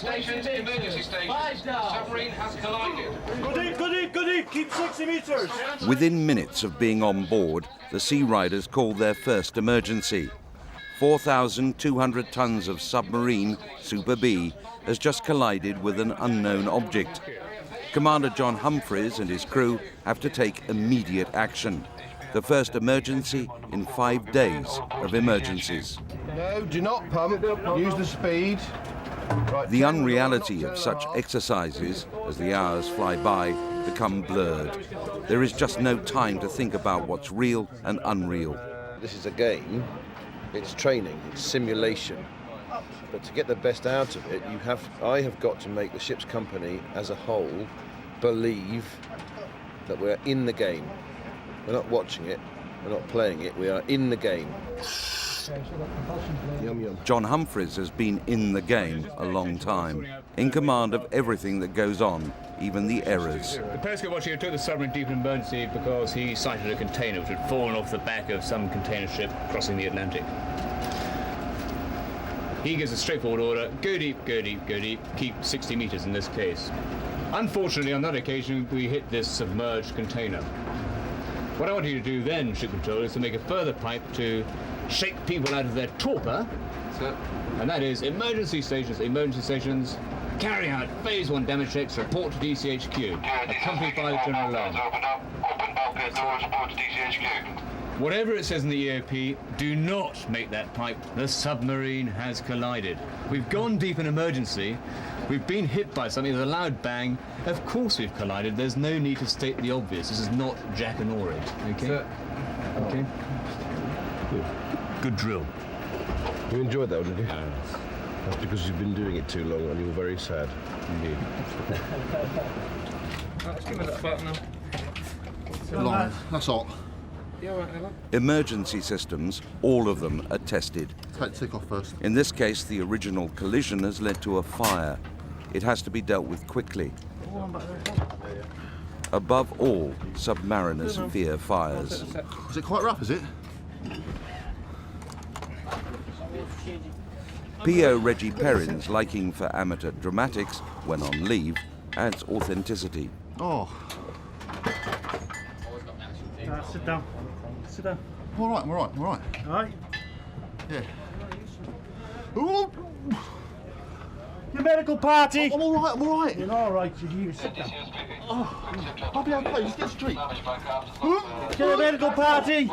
stations, emergency stations. Submarine has collided. Good, keep 60 metres. Within minutes of being on board, the Sea Riders called their first emergency. 4,200 tons of submarine, Super B, has just collided with an unknown object. Commander John Humphreys and his crew have to take immediate action. The first emergency in 5 days of emergencies. No, do not pump. Use the speed. Right, the unreality of such exercises, as the hours fly by, become blurred. There is just no time to think about what's real and unreal. This is a game. It's training. It's simulation. But to get the best out of it, I have got to make the ship's company as a whole believe that we're in the game. We're not watching it, we're not playing it, we are in the game. Yum, yum. John Humphreys has been in the game a long time, in command of everything that goes on, even the errors. The Periscope watcher took the submarine deep in emergency because he sighted a container which had fallen off the back of some container ship crossing the Atlantic. He gives a straightforward order, go deep, go deep, go deep, keep 60 metres in this case. Unfortunately, on that occasion, we hit this submerged container. What I want you to do then, ship control, is to make a further pipe to shake people out of their torpor. And that is emergency stations, carry out phase 1 damage checks, report to DCHQ, accompanied by the general alarm. Open bulkhead doors, report to DCHQ. Whatever it says in the EOP, do not make that pipe. The submarine has collided. We've gone deep in emergency. We've been hit by something with a loud bang. Of course we've collided. There's no need to state the obvious. This is not Jack and Ori. Okay? Sir. Okay. Good drill. You enjoyed that, did you? That's because you've been doing it too long and you were very sad. Indeed. Let's give it a flat now. Long. That's hot. Emergency systems, all of them are tested. Take off first. In this case, the original collision has led to a fire. It has to be dealt with quickly. Above all, submariners fear fires. Is it quite rough, is it? P.O. Reggie Perrin's liking for amateur dramatics, when on leave, adds authenticity. Oh. Sit down. Sit down. All right, all right, all right. All right. Yeah. Ooh. Your medical party. I'm all right, I'm all right. You're all right. You sit down. Oh, I'll be okay. Just get straight. Get a medical party.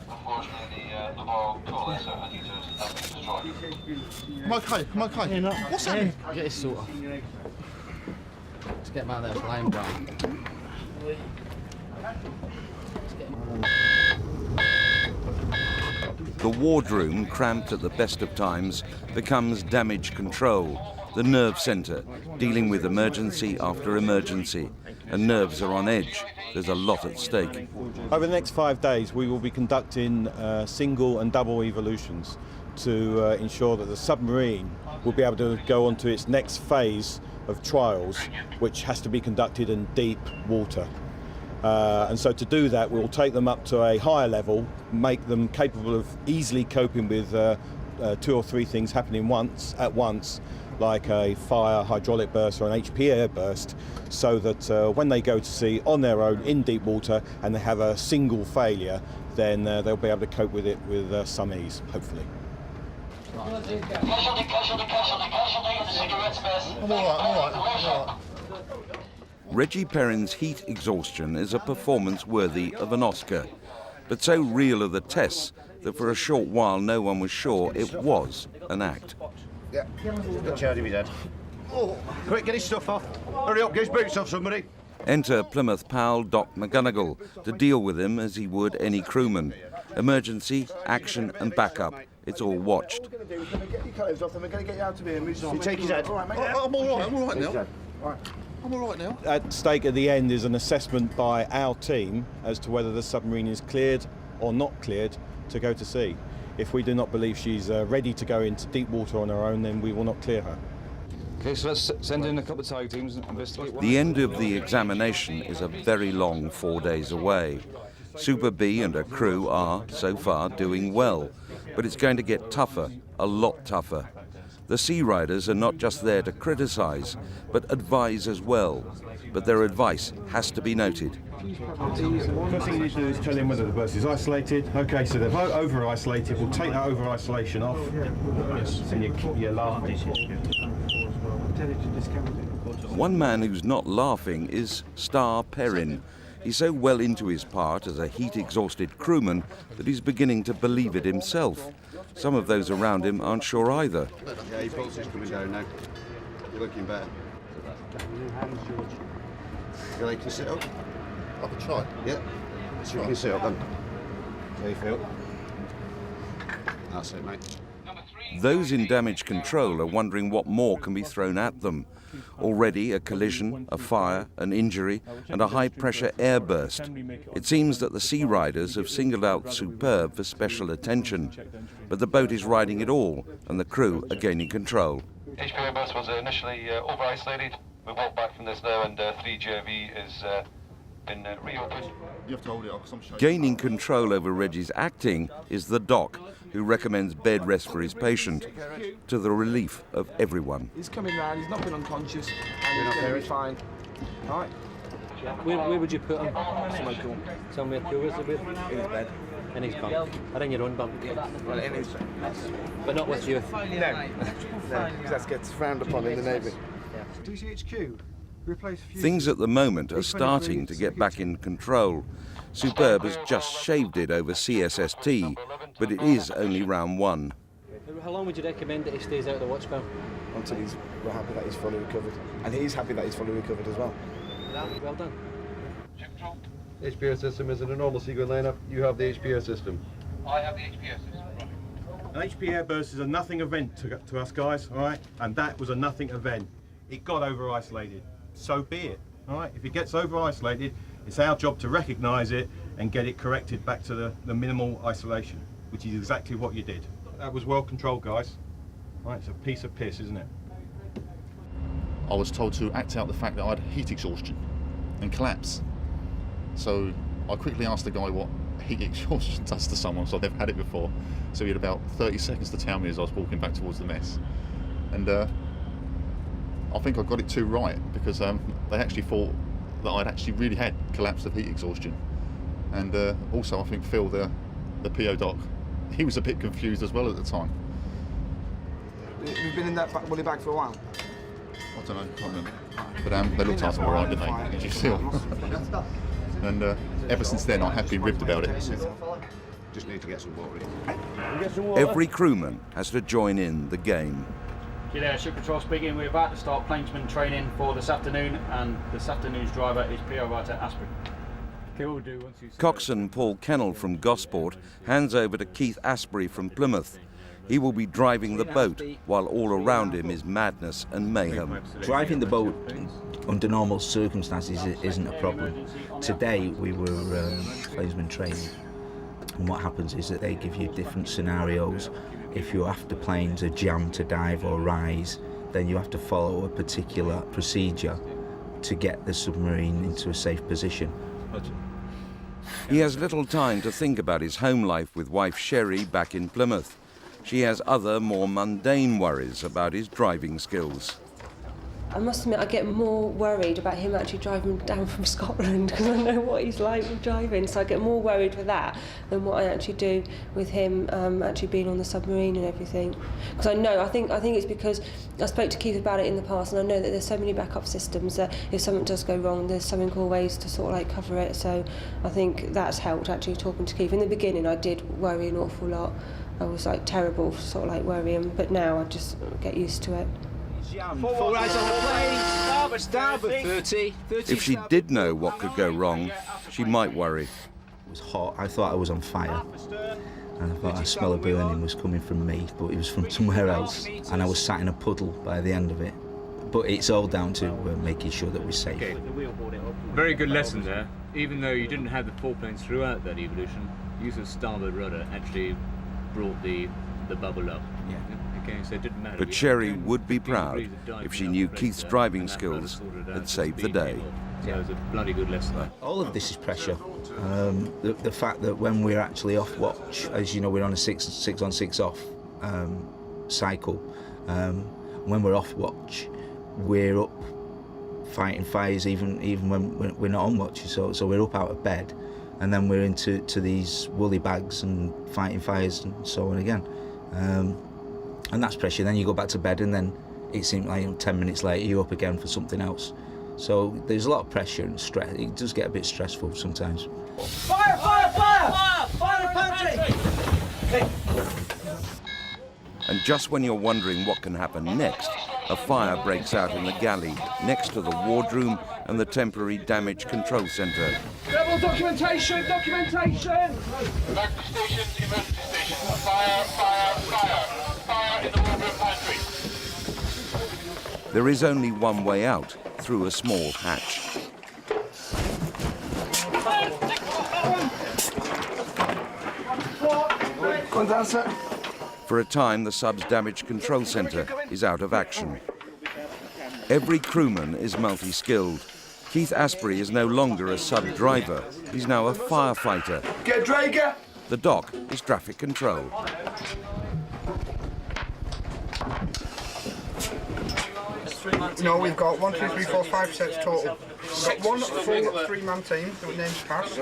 Unfortunately, the ball coalesced, so I need to destroy. I'm okay, I'm okay. You're not. What's happening? Get his sort of. Let's get him out of there, flame brown. The wardroom, cramped at the best of times, becomes damage control, the nerve centre, dealing with emergency after emergency. And nerves are on edge. There's a lot at stake. Over the next 5 days, we will be conducting single and double evolutions to ensure that the submarine will be able to go on to its next phase of trials, which has to be conducted in deep water. And so to do that, we'll take them up to a higher level, make them capable of easily coping with 2 or 3 things happening at once, like a fire, hydraulic burst or an HP air burst, so that when they go to sea on their own in deep water and they have a single failure, then they'll be able to cope with it with some ease, hopefully. Casualty, in the cigarette space. I'm all right. Reggie Perrin's heat exhaustion is a performance worthy of an Oscar, but so real are the tests that for a short while no one was sure it was an act. Yeah, got charge of his head. Oh, quick, get his stuff off. Hurry up, get his boots off, somebody. Enter Plymouth pal Doc McGonagall to deal with him as he would any crewman. Emergency, action and backup. It's all watched. You take his head. I'm all right now. I'm all right now. At stake at the end is an assessment by our team as to whether the submarine is cleared or not cleared to go to sea. If we do not believe she's ready to go into deep water on her own, then we will not clear her. Okay, so let's send in a couple of tag teams and investigate. The end of the examination is a very long 4 days away. Super B and her crew are, so far, doing well, but it's going to get tougher, a lot tougher. The Sea Riders are not just there to criticise, but advise as well. But their advice has to be noted. First thing you need to do is tell him whether the berth is isolated. Okay, so they're over-isolated. We'll take that over-isolation off. Yes. And you're laughing. One man who's not laughing is Star Perrin. He's so well into his part as a heat-exhausted crewman that he's beginning to believe it himself. Some of those around him aren't sure either. Yeah, your pulse is coming down now. You're looking better. You like to sit up? I can try. Yeah. So you can sit up then. How you feel? That's it, mate. Those in damage control are wondering what more can be thrown at them. Already a collision, a fire, an injury and a high-pressure air burst. It seems that the Sea Riders have singled out Superb for special attention. But the boat is riding it all and the crew are gaining control. HPA bus was initially over-isolated. We walked back from this now and 3JV is been reopened. You have to hold it off, 'cause I'm shaking. Gaining control over Reggie's acting is the doc, who recommends bed rest for his patient, to the relief of everyone. He's coming round, he's not been unconscious, and he's going to be fine. All right. Where would you put him? Somewhere cool, is it? In his bed. In his bunk. Or in your own bunk. Well, in his bed. But not with you. No. No, because that gets frowned upon in the Navy. DCHQ. Things at the moment are starting to get back in control. Superb has just shaved it over CSST, but it is only round one. How long would you recommend that he stays out of the watch spell? Until we're happy that he's fully recovered. And he's happy that he's fully recovered as well. Well done. HPA system is in a normal seagoing lineup. You have the HPA system. I have the HPS system. An HP airburst is a nothing event to us guys, all right? And that was a nothing event. It got over-isolated. So be it, all right? If it gets over-isolated, it's our job to recognise it and get it corrected back to the minimal isolation, which is exactly what you did. That was well controlled, guys. Right, it's a piece of piss, isn't it? I was told to act out the fact that I had heat exhaustion and collapse. So I quickly asked the guy what heat exhaustion does to someone, so I've never had it before. So he had about 30 seconds to tell me as I was walking back towards the mess. And I think I got it too right, because they actually thought that I'd actually really had collapse of heat exhaustion. And also I think Phil, the PO doc, he was a bit confused as well at the time. You've been in that woolly bag for a while? I don't know, I can't remember. But they looked after me all right, didn't they? Did you see? And ever since then I have been ribbed about it. Just need to get some water. Every crewman has to join in the game. G'day, Ship Patrol speaking. We're about to start Planesman training for this afternoon, and this afternoon's driver is PO writer Asprey. Coxswain Paul Kennel from Gosport hands over to Keith Asprey from Plymouth. He will be driving the boat while all around him is madness and mayhem. Driving the boat under normal circumstances isn't a problem. Today we were Planesman training, and what happens is that they give you different scenarios. If you're after planes are jammed to dive or rise, then you have to follow a particular procedure to get the submarine into a safe position. He has little time to think about his home life with wife Sherry back in Plymouth. She has other, more mundane worries about his driving skills. I must admit, I get more worried about him actually driving down from Scotland, because I know what he's like with driving, so I get more worried with that than what I actually do with him actually being on the submarine and everything. Because I think it's because I spoke to Keith about it in the past, and I know that there's so many backup systems that if something does go wrong, there's something always to sort of like cover it. So I think that's helped actually talking to Keith. In the beginning, I did worry an awful lot. I was like terrible for sort of like worrying, but now I just get used to it. Full rise on the plane, starboard 30. If she did know what could go wrong, she might worry. It was hot. I thought I was on fire. And I thought a smell of burning was coming from me, but it was from somewhere else. And I was sat in a puddle by the end of it. But it's all down to making sure that we're safe. Okay. Very good lesson there. Even though you didn't have the four planes throughout that evolution, use of starboard rudder actually brought the bubble up. Yeah. Okay, so it didn't matter. But Sherry would be proud if she knew Keith's driving skills had saved the day. So it was a bloody good lesson. All of this is pressure. The fact that when we're actually off watch, as you know, we're on a 6 on 6 off cycle, When we're off watch, we're up fighting fires even when we're not on watch. So we're up out of bed, and then we're into these woolly bags and fighting fires and so on again. And that's pressure. Then you go back to bed, and then it seems like 10 minutes later you're up again for something else. So there's a lot of pressure and stress. It does get a bit stressful sometimes. Fire! Fire! Fire! Fire! Fire the pantry! Okay. And just when you're wondering what can happen next, a fire breaks out in the galley next to the wardroom and the temporary damage control centre. Rebel documentation! Documentation! Emergency station, emergency station. Fire, fire, fire. Fire in the wardroom pantry. There is only one way out, through a small hatch. One down, sir. For a time, the sub's damage control centre is out of action. Every crewman is multi-skilled. Keith Asprey is no longer a sub driver. He's now a firefighter. Get Drager! The dock is traffic control. No, we've got 1, 2, 3, 4, 5 sets total. We've got one full 3-man team with names passed.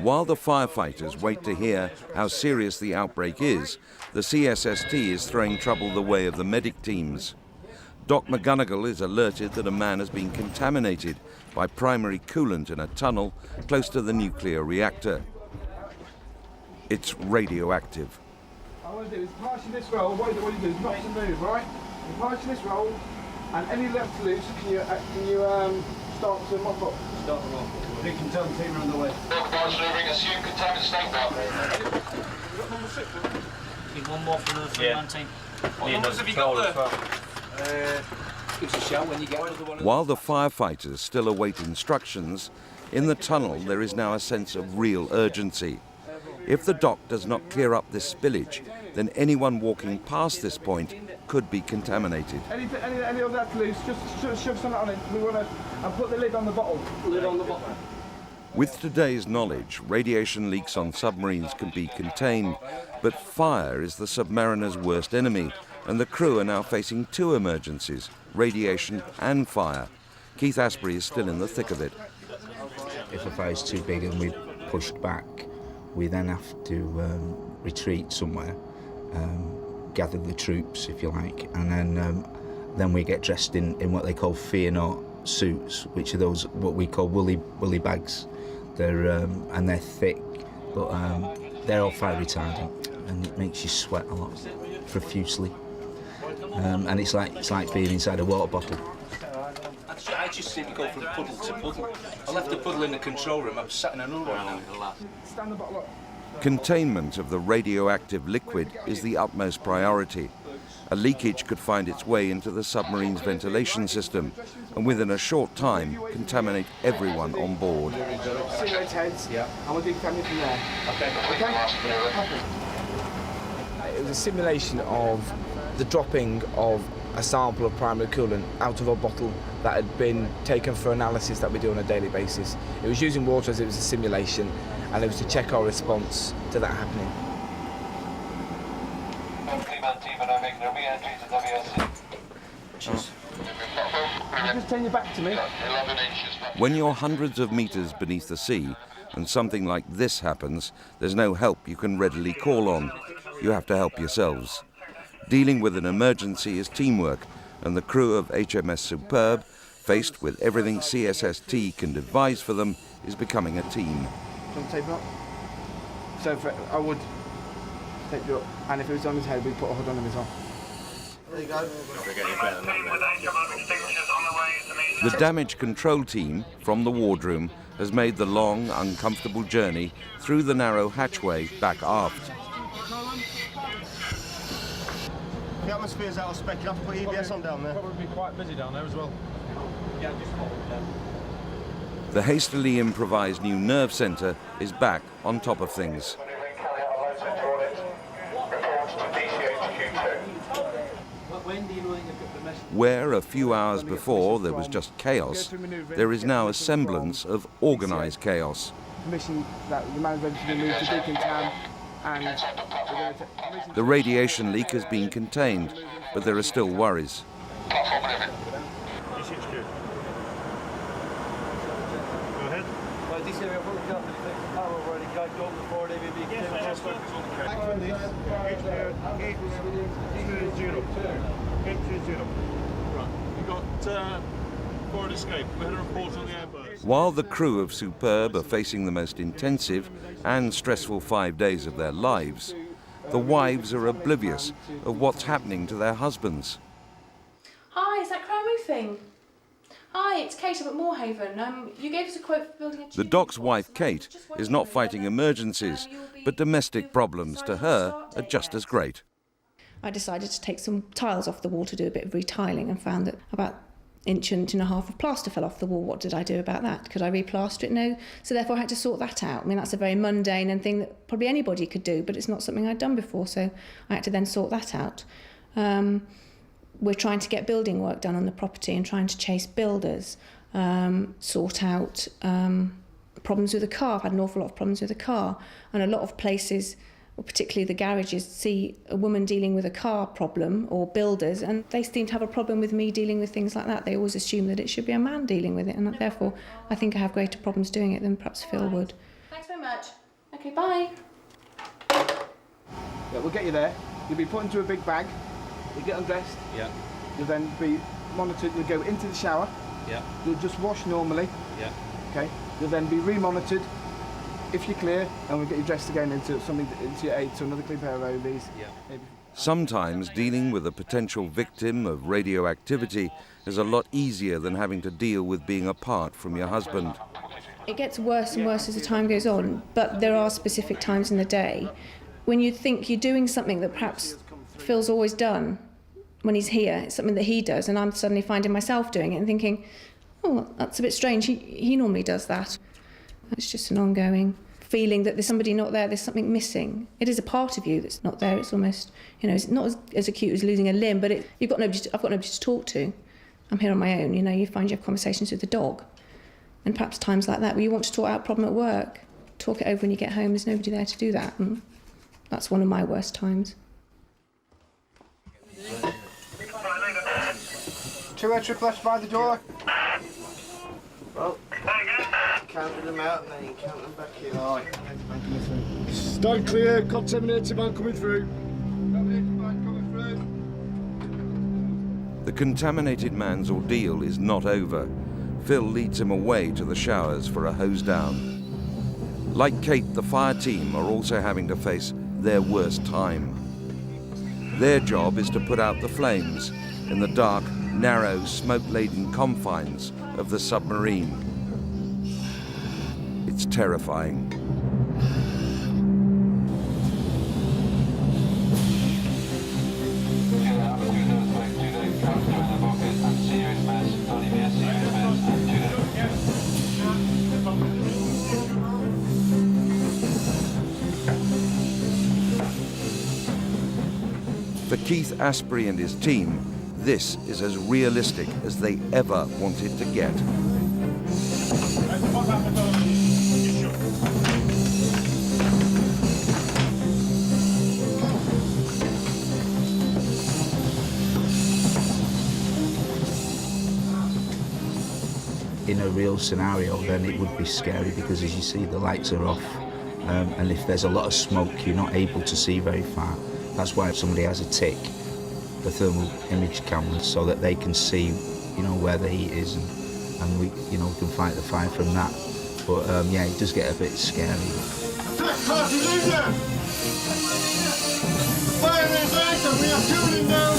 While the firefighters wait to hear how serious the outbreak is, the CSST is throwing trouble the way of the medic teams. Doc McGonigal is alerted that a man has been contaminated by primary coolant in a tunnel close to the nuclear reactor. It's radioactive. I want to do is march in this roll. What you do is not to move, right? You march in this roll, and any left loose, can you start to mop up? Start to mop. You can tell the team are on the way. Guys delivering assumed contaminant statement. Need one more for the 3-man team. What numbers have you got there? Give us a shout when you get one. While the firefighters still await instructions, in the tunnel there is now a sense of real urgency. If the dock does not clear up this spillage, then anyone walking past this point could be contaminated. Any of that loose, just shove something on it. We want to put the lid on the bottle. Lid on the bottle. With today's knowledge, radiation leaks on submarines can be contained, but fire is the submariner's worst enemy, and the crew are now facing 2 emergencies, radiation and fire. Keith Asprey is still in the thick of it. If a fire's too big and we're pushed back, we then have to retreat somewhere, gather the troops, if you like, and then we get dressed in what they call fear not suits, which are those what we call woolly bags. They're thick, but they're all fire retardant, and it makes you sweat a lot, profusely. And it's like being inside a water bottle. I just seem to go from puddle to puddle. I left the puddle in the control room. I'm sat in another one now. Stand the bottle up. Containment of the radioactive liquid is the utmost priority. A leakage could find its way into the submarine's ventilation system and within a short time contaminate everyone on board. See those heads? Yeah. And we'll decontaminate from there. Okay. It was a simulation of the dropping of a sample of primary coolant out of a bottle that had been taken for analysis that we do on a daily basis. It was using water as it was a simulation, and it was to check our response to that happening. Just turn your back to me. When you're hundreds of meters beneath the sea and something like this happens, there's no help you can readily call on. You have to help yourselves. Dealing with an emergency is teamwork, and the crew of HMS Superb, faced with everything CSST can devise for them, is becoming a team. Do you want to tape it up? So I would tape it up, and if it was on his head, we'd put a hood on him as well. There you go. The damage control team from the wardroom has made the long, uncomfortable journey through the narrow hatchway back aft. The atmosphere's out of spec. You have to put EBS on down there. Probably be quite busy down there as well. Yeah, just hold it down. The hastily improvised new nerve centre is back on top of things. Where a few hours before there was just chaos, there is now a semblance of organised chaos. Permission that the man's ready to be moved to decontam, And we're going to The radiation leak has been contained, but there are still worries. While the crew of Superb are facing the most intensive and stressful 5 days of their lives, the wives are oblivious of what's happening to their husbands. Hi, is that Crown Roofing? Hi, it's Kate up at Moorhaven. You gave us a quote for building a... The doc's wife, Kate, is not fighting emergencies, but domestic problems to her are just as great. I decided to take some tiles off the wall to do a bit of retiling and found that about an inch and a half of plaster fell off the wall. What did I do about that? Could I replaster it? No. So therefore I had to sort that out. I mean, that's a very mundane and thing that probably anybody could do, but it's not something I'd done before, so I had to then sort that out. We're trying to get building work done on the property and trying to chase builders, sort out problems with the car. I've had an awful lot of problems with the car, and a lot of places, particularly the garages, see a woman dealing with a car problem or builders, and they seem to have a problem with me dealing with things like that. They always assume that it should be a man dealing with it, and therefore I think I have greater problems doing it than perhaps Phil would. Thanks very much. Okay, bye. Yeah, we'll get you there. You'll be put into a big bag. You get undressed. Yeah. You'll then be monitored. You'll go into the shower. Yeah. You'll just wash normally. Yeah. Okay. You'll then be re-monitored. If you're clear, and we'll get you dressed again into your aid, so another clean pair of OBs. Yeah. Maybe. Sometimes dealing with a potential victim of radioactivity is a lot easier than having to deal with being apart from your husband. It gets worse and worse as the time goes on, but there are specific times in the day when you think you're doing something that perhaps Phil's always done when he's here. It's something that he does, and I'm suddenly finding myself doing it and thinking, oh, that's a bit strange. He normally does that. It's just an ongoing feeling that there's somebody not there, there's something missing. It is a part of you that's not there. It's almost, it's not as acute as losing a limb, but I've got nobody to talk to. I'm here on my own. You find you have conversations with the dog, and perhaps times like that where you want to sort out a problem at work, talk it over when you get home. There's nobody there to do that, and that's one of my worst times. 2 extra left by the door. Well, counted them out and then you count them back in. All right. Stand clear, contaminated man coming through. The contaminated man's ordeal is not over. Phil leads him away to the showers for a hose down. Like Kate, the fire team are also having to face their worst time. Their job is to put out the flames in the dark, narrow, smoke-laden confines of the submarine. It's terrifying. For Keith Asprey and his team, this is as realistic as they ever wanted to get. In a real scenario, then it would be scary because, as you see, the lights are off, and if there's a lot of smoke, you're not able to see very far. That's why somebody has a tick, the thermal image cameras, so that they can see, where the heat is, and we can fight the fire from that. But yeah, it does get a bit scary. Fire is active. We are shooting down.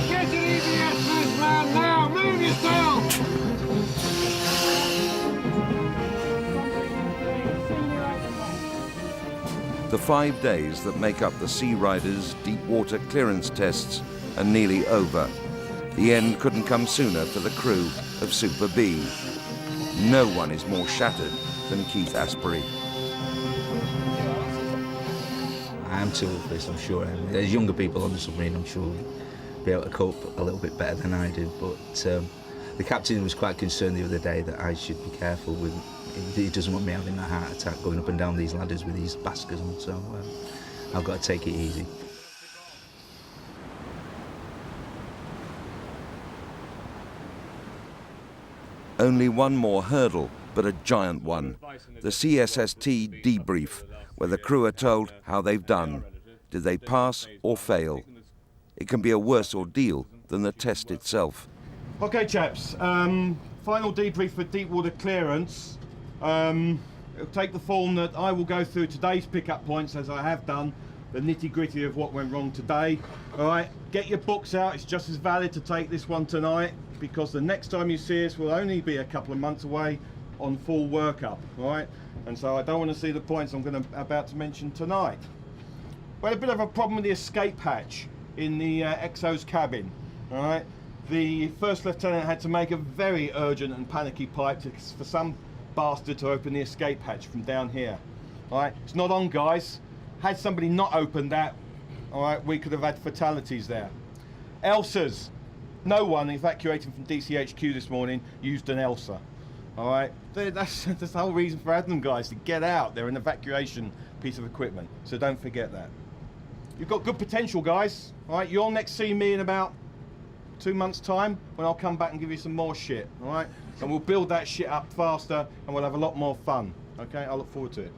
Get to the EBS, man, now! Move yourself! The 5 days that make up the Sea Riders' deep water clearance tests and nearly over. The end couldn't come sooner for the crew of Super B. No one is more shattered than Keith Asprey. I am too this, I'm sure. There's younger people on the submarine, I'm sure, be able to cope a little bit better than I did. But the captain was quite concerned the other day that I should be careful with. He doesn't want me having a heart attack going up and down these ladders with these baskets on, so I've got to take it easy. Only one more hurdle, but a giant one. The CSST debrief, where the crew are told how they've done. Did they pass or fail? It can be a worse ordeal than the test itself. Okay, chaps, final debrief for deep water clearance. It'll take the form that I will go through today's pickup points, as I have done, the nitty-gritty of what went wrong today. All right, get your books out. It's just as valid to take this one tonight, because the next time you see us will only be a couple of months away on full workup, all right? And so I don't want to see the points I'm about to mention tonight. We had a bit of a problem with the escape hatch in the XO's cabin, all right? The first lieutenant had to make a very urgent and panicky pipe for some bastard to open the escape hatch from down here, all right? It's not on, guys. Had somebody not opened that, all right, we could have had fatalities there. ELSAs. No one evacuating from DCHQ this morning used an ELSA, all right? That's the whole reason for having them, guys, to get out. They're an evacuation piece of equipment, so don't forget that. You've got good potential, guys, all right? You'll next see me in about 2 months' time when I'll come back and give you some more shit, all right? And we'll build that shit up faster and we'll have a lot more fun, okay? I look forward to it.